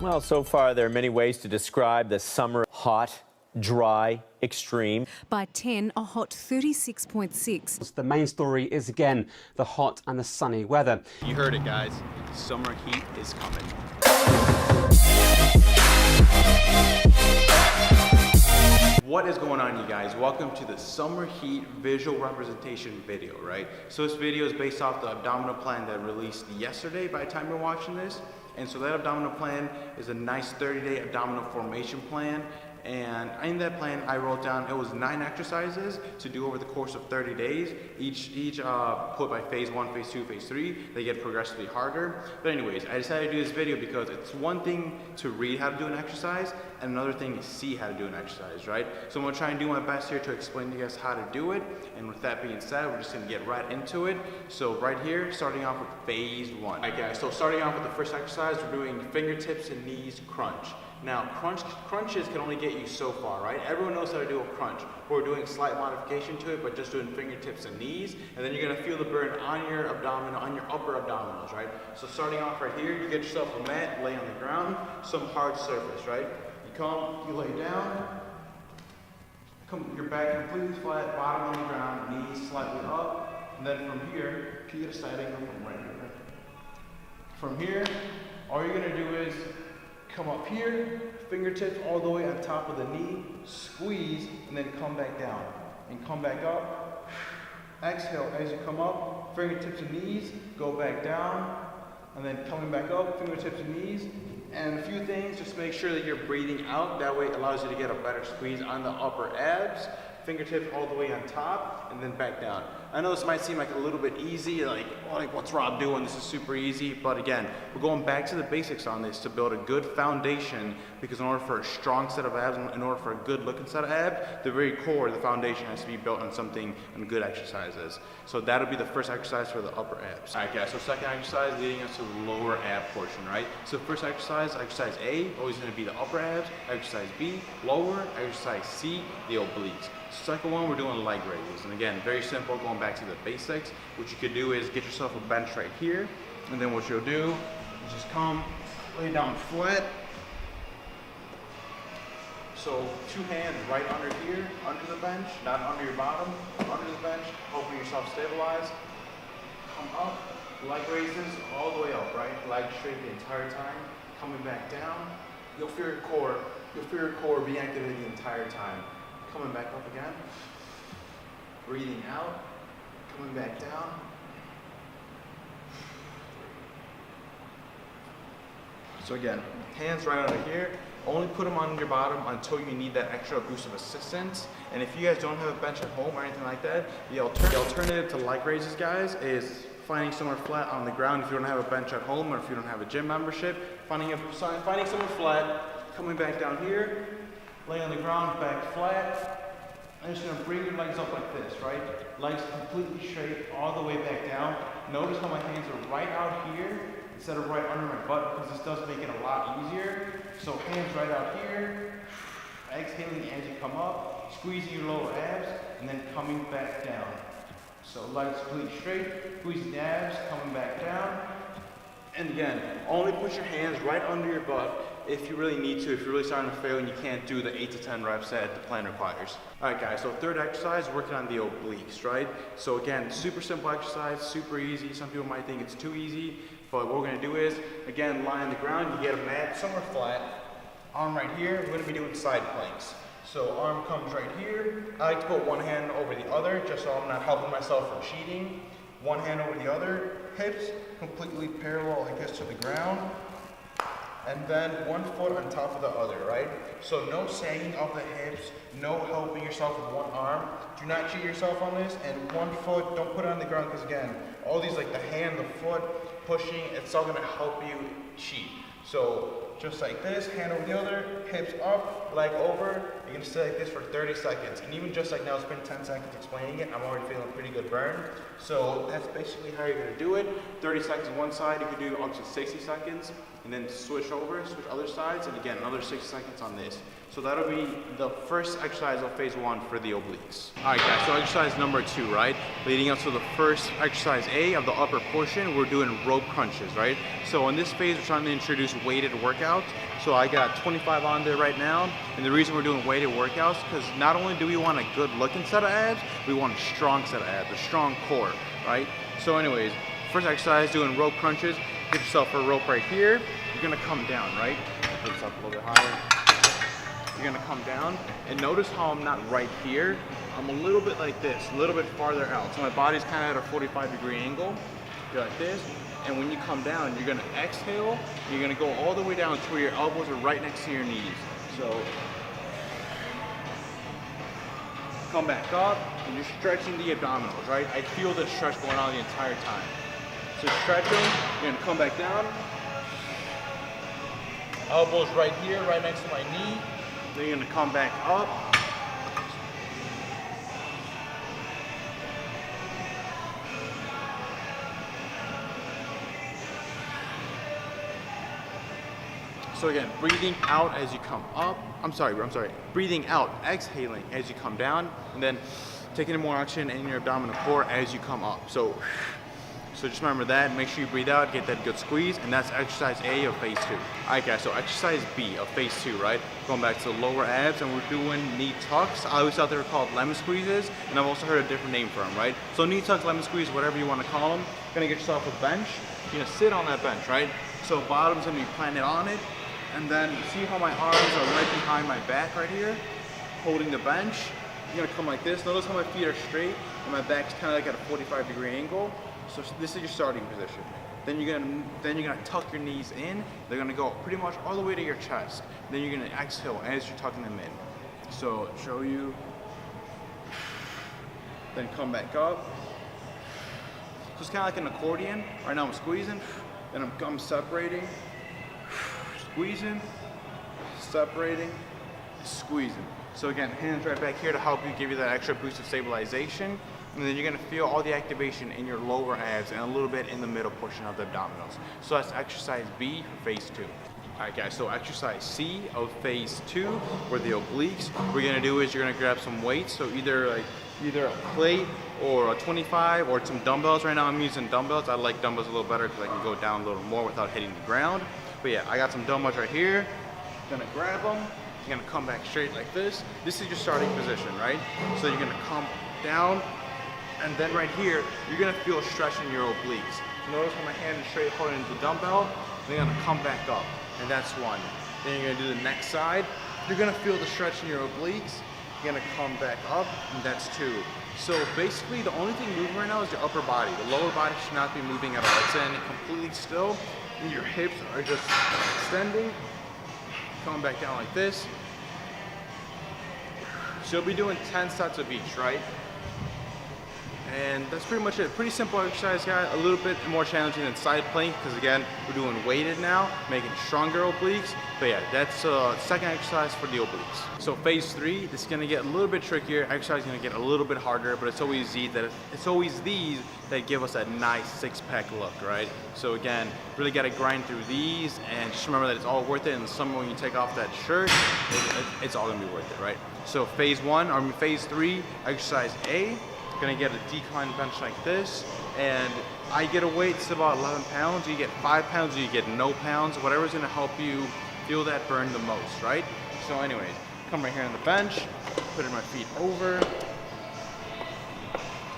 Well, so far there are many ways to describe the summer: hot, dry, extreme. By 10, a hot 36.6. The main story is again the hot and the sunny weather. You heard it, guys. Summer heat is coming. What is going on, you guys? Welcome to the summer heat visual representation video, right? So this video is based off the abdominal plan that released yesterday by the time you're watching this. And so that abdominal plan is a nice 30-day abdominal formation plan. And in that plan, I wrote down, it was 9 exercises to do over the course of 30 days. Each put by phase 1, phase 2, phase 3. They get progressively harder. But anyways, I decided to do this video because it's one thing to read how to do an exercise and another thing to see how to do an exercise, right? So I'm gonna try and do my best here to explain to you guys how to do it. And with that being said, we're just gonna get right into it. So right here, starting off with phase 1. All right, guys, so starting off with the first exercise, we're doing fingertips and knees crunch. Now, crunches can only get you so far, right? Everyone knows how to do a crunch. We're doing slight modification to it, but just doing fingertips and knees, and then you're gonna feel the burn on your abdominal, on your upper abdominals, right? So starting off right here, you get yourself a mat, lay on the ground, some hard surface, right? You come, you lay down, your back completely flat, bottom on the ground, knees slightly up, and then from here, you get a side angle from right here. From here, all you're gonna do is come up here, fingertips all the way on top of the knee, squeeze, and then come back down. And come back up, exhale as you come up, fingertips and knees, go back down, and then coming back up, fingertips and knees. And a few things, just make sure that you're breathing out, that way it allows you to get a better squeeze on the upper abs. Fingertips all the way on top, and then back down. I know this might seem like a little bit easy, like what's Rob doing? This is super easy, but again, we're going back to the basics on this to build a good foundation, because in order for a strong set of abs, in order for a good looking set of abs, the very core, the foundation has to be built on something, on good exercises. So that'll be the first exercise for the upper abs. All right, guys, so second exercise leading us to the lower ab portion, right? So first exercise, exercise A, always gonna be the upper abs, exercise B, lower, exercise C, the obliques. Second one, we're doing leg raises. And again, very simple, going back to the basics. What you could do is get yourself a bench right here. And then what you'll do is just come, lay down flat. So 2 hands right under here, under the bench, not under your bottom, under the bench, helping yourself stabilize. Come up, leg raises all the way up, right? Leg straight the entire time, coming back down. You'll feel your core be activated the entire time. Coming back up again, breathing out, coming back down. So again, hands right under here, only put them on your bottom until you need that extra boost of assistance. And if you guys don't have a bench at home or anything like that, the alternative to leg raises, guys, is finding somewhere flat on the ground. If you don't have a bench at home or if you don't have a gym membership, finding somewhere flat, coming back down here, lay on the ground, back flat. I'm just gonna bring your legs up like this, right? Legs completely straight, all the way back down. Notice how my hands are right out here instead of right under my butt, because this does make it a lot easier. So hands right out here, exhaling as you come up, squeezing your lower abs, and then coming back down. So legs completely straight, squeezing the abs, coming back down. And again, only put your hands right under your butt if you really need to, if you're really starting to fail and you can't do the 8 to 10 reps that the plan requires. All right, guys, so third exercise, working on the obliques, right? So again, super simple exercise, super easy. Some people might think it's too easy, but what we're gonna do is, again, lie on the ground, you get a mat somewhere flat, arm right here, we're gonna be doing side planks. So arm comes right here. I like to put one hand over the other, just so I'm not helping myself from cheating. One hand over the other, hips completely parallel like this to the ground. And then one foot on top of the other, right? So no sagging of the hips, no helping yourself with one arm. Do not cheat yourself on this. And one foot, don't put it on the ground, because again, all these, like the hand, the foot, pushing, it's all gonna help you cheat. So just like this, hand over the other, hips up, leg over. You're gonna stay like this for 30 seconds. And even just like now, spend 10 seconds explaining it, I'm already feeling a pretty good burn. So that's basically how you're gonna do it. 30 seconds on one side, you can do up to 60 seconds. and then switch other sides, and again, another 6 seconds on this. So that'll be the first exercise of phase 1 for the obliques. All right guys, so exercise number 2, right? Leading up to the first exercise A of the upper portion, we're doing rope crunches, right? So in this phase, we're trying to introduce weighted workouts. So I got 25 on there right now, and the reason we're doing weighted workouts, because not only do we want a good looking set of abs, we want a strong set of abs, a strong core, right? So anyways, first exercise, doing rope crunches. Get yourself a rope right here. You're gonna come down, right? Put this up a little bit higher. You're gonna come down, and notice how I'm not right here. I'm a little bit like this, a little bit farther out. So my body's kind of at a 45-degree angle. You're like this, and when you come down, you're gonna exhale. You're gonna go all the way down to where your elbows are right next to your knees. So come back up, and you're stretching the abdominals, right? I feel the stretch going on the entire time. So stretch them, you're gonna come back down. Elbows right here, right next to my knee. Then you're gonna come back up. So again, breathing out as you come up. I'm sorry. Breathing out, exhaling as you come down, and then taking in more oxygen in your abdominal core as you come up. So just remember that. Make sure you breathe out, get that good squeeze, and that's exercise A of phase 2. All right, guys. So exercise B of phase 2, right? Going back to the lower abs, and we're doing knee tucks. I always thought they were called lemon squeezes, and I've also heard a different name for them, right? So knee tucks, lemon squeeze, whatever you want to call them. You're gonna get yourself a bench. You're gonna sit on that bench, right? So bottom's gonna be planted on it, and then see how my arms are right behind my back right here, holding the bench. You're gonna come like this. Notice how my feet are straight, and my back's kind of like at a 45-degree angle. So this is your starting position. Then you're gonna tuck your knees in. They're gonna go pretty much all the way to your chest. Then you're gonna exhale as you're tucking them in. So show you. Then come back up. So it's kind of like an accordion. Right now I'm squeezing, then I'm separating, squeezing, separating, squeezing. So again, hands right back here to help you, give you that extra boost of stabilization. And then you're gonna feel all the activation in your lower abs and a little bit in the middle portion of the abdominals. So that's exercise B for phase 2. All right guys, so exercise C of phase 2, where the obliques, what we're gonna do is you're gonna grab some weights. So either a plate or a 25 or some dumbbells. Right now I'm using dumbbells. I like dumbbells a little better because I can go down a little more without hitting the ground. But yeah, I got some dumbbells right here. Gonna grab them. You're gonna come back straight like this. This is your starting position, right? So you're gonna come down, and then right here, you're gonna feel a stretch in your obliques. So notice how my hand is straight holding the dumbbell. Then you're gonna come back up, and that's 1. Then you're gonna do the next side. You're gonna feel the stretch in your obliques. You're gonna come back up, and that's 2. So basically, the only thing moving right now is your upper body. The lower body should not be moving at all. It's standing completely still, and your hips are just extending. Coming back down like this. So you'll be doing 10 sets of each, right? And that's pretty much it. Pretty simple exercise, guys. A little bit more challenging than side plank because again, we're doing weighted now, making stronger obliques. But yeah, that's second exercise for the obliques. So phase 3, this is gonna get a little bit trickier. Exercise is gonna get a little bit harder, but it's always these that give us that nice six-pack look, right? So again, really gotta grind through these, and just remember that it's all worth it. In the summer when you take off that shirt, it's all gonna be worth it, right? So phase 3, exercise A. Gonna get a decline bench like this, and I get a weight, it's about 11 pounds. You get 5 pounds, or you get no pounds, whatever's gonna help you feel that burn the most, right? So anyways, come right here on the bench, putting my feet over.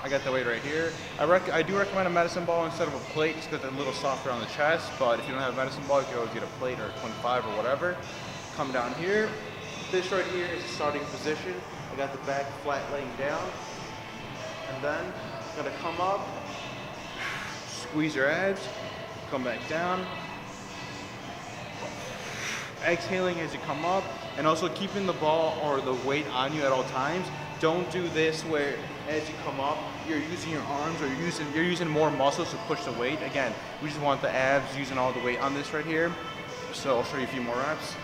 I got the weight right here. I do recommend a medicine ball instead of a plate, just because it's a little softer on the chest, but if you don't have a medicine ball, you can always get a plate or a 25 or whatever. Come down here. This right here is the starting position. I got the back flat laying down. And then, gonna come up, squeeze your abs, come back down, exhaling as you come up, and also keeping the ball or the weight on you at all times. Don't do this where as you come up, you're using your arms or you're using more muscles to push the weight. Again, we just want the abs using all the weight on this right here. So I'll show you a few more reps.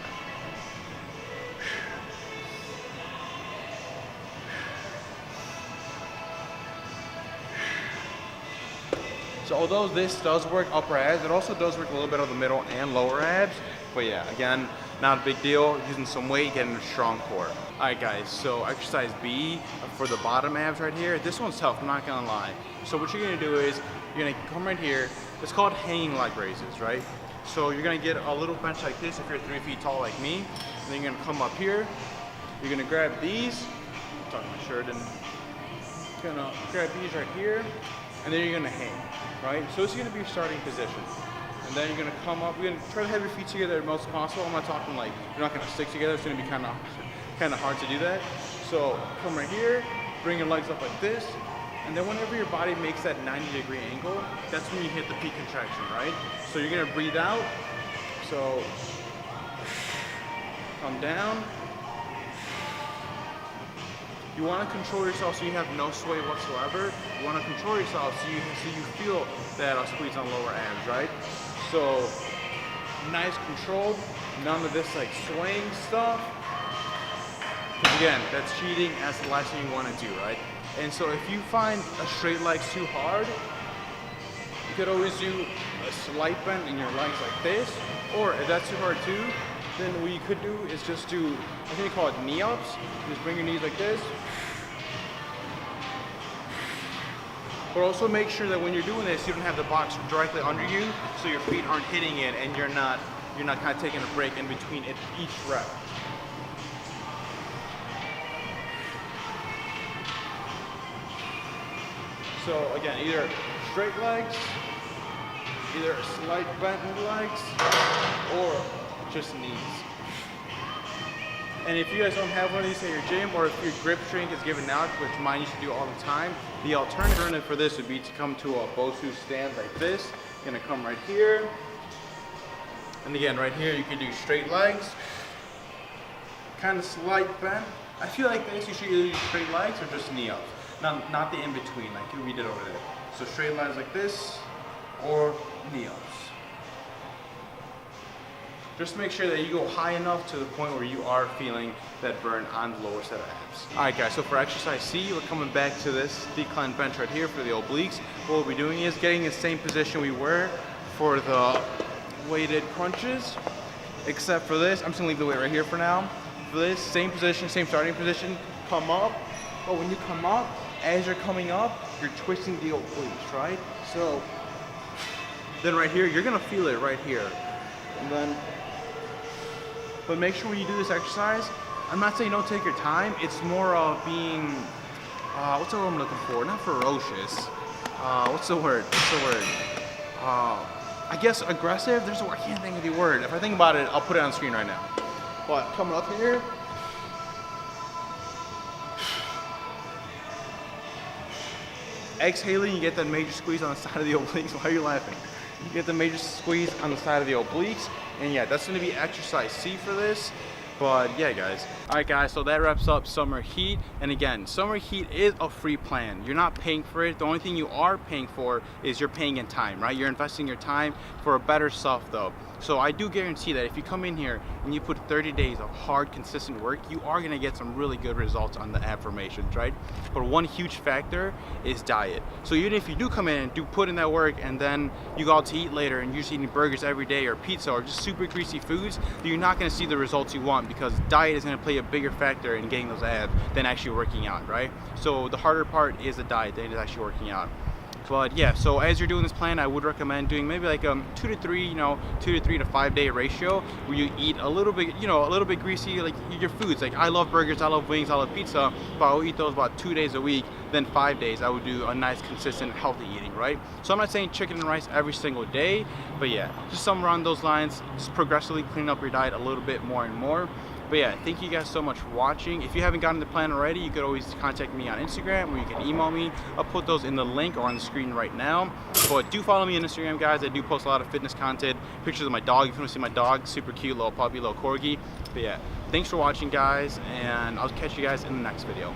So although this does work upper abs, it also does work a little bit of the middle and lower abs. But yeah, again, not a big deal. Using some weight, getting a strong core. All right, guys, so exercise B for the bottom abs right here. This one's tough, I'm not gonna lie. So what you're gonna do is, you're gonna come right here. It's called hanging leg raises, right? So you're gonna get a little bench like this if you're 3 feet tall like me. And then you're gonna come up here. You're gonna grab these. I'm talking my shirt and gonna grab these right here. And then you're gonna hang, right? So this is gonna be your starting position. And then you're gonna come up, you're gonna try to have your feet together as much as possible. I'm not talking like, you're not gonna stick together. It's gonna be kind of hard to do that. So come right here, bring your legs up like this. And then whenever your body makes that 90-degree angle, that's when you hit the peak contraction, right? So you're gonna breathe out. So come down. You want to control yourself so you have no sway whatsoever. You want to control yourself so you feel that squeeze on lower abs, right? So nice control, none of this like swaying stuff. Because again, that's cheating. That's the last thing you want to do, right? And so if you find a straight leg's too hard, you could always do a slight bend in your legs like this. Or if that's too hard too, then what you could do is just do, I think they call it knee ups. Just bring your knees like this. But also make sure that when you're doing this, you don't have the box directly under you, so your feet aren't hitting it and you're not kind of taking a break in between each rep. So again, either straight legs, either a slight bent in the legs, or just knees. And if you guys don't have one of these at your gym, or if your grip strength is given out, which mine used to do all the time, the alternative for this would be to come to a Bosu stand like this. You're gonna come right here. And again, right here, you can do straight legs, kind of slight bend. I feel like this, you should either do straight legs or just knee up. Not the in-between, like we did over there. So straight legs like this, or knee ups. Just make sure that you go high enough to the point where you are feeling that burn on the lower set of abs. All right, guys, so for exercise C, we're coming back to this decline bench right here for the obliques. What we'll be doing is getting the same position we were for the weighted crunches, except for this, I'm just gonna leave the weight right here for now. For this, same position, same starting position, come up. But when you come up, as you're coming up, you're twisting the obliques, right? So then right here, you're gonna feel it right here. And then, but make sure when you do this exercise, I'm not saying don't take your time, it's more of being, what's the word I'm looking for? Not ferocious. What's the word? I guess aggressive? There's a word, I can't think of the word. If I think about it, I'll put it on the screen right now. But coming up here, exhaling, you get that major squeeze on the side of the obliques. Why are you laughing? You get the major squeeze on the side of the obliques. And yeah, that's gonna be exercise C for this. But yeah, guys. All right, guys, so that wraps up Summer Heat. And again, Summer Heat is a free plan. You're not paying for it. The only thing you are paying for is you're paying in time, right? You're investing your time for a better self, though. So I do guarantee that if you come in here and you put 30 days of hard, consistent work, you are gonna get some really good results on the ab formations, right? But one huge factor is diet. So even if you do come in and put in that work and then you go out to eat later and you're just eating burgers every day or pizza or just super greasy foods, you're not gonna see the results you want because diet is gonna play a bigger factor in getting those abs than actually working out, right? So the harder part is the diet than it is actually working out. But yeah, so as you're doing this plan, I would recommend doing maybe like 2 to 3 to 5 day ratio where you eat a little bit, a little bit greasy, like your foods. Like I love burgers, I love wings, I love pizza, but I'll eat those about 2 days a week. Then 5 days, I would do a nice, consistent, healthy eating, right? So I'm not saying chicken and rice every single day, but yeah, just somewhere around those lines, just progressively clean up your diet a little bit more and more. But yeah, thank you guys so much for watching. If you haven't gotten the plan already, you could always contact me on Instagram or you can email me. I'll put those in the link or on the screen right now. But do follow me on Instagram, guys. I do post a lot of fitness content, pictures of my dog. If you want to see my dog, super cute, little puppy, little corgi. But yeah, thanks for watching, guys, and I'll catch you guys in the next video.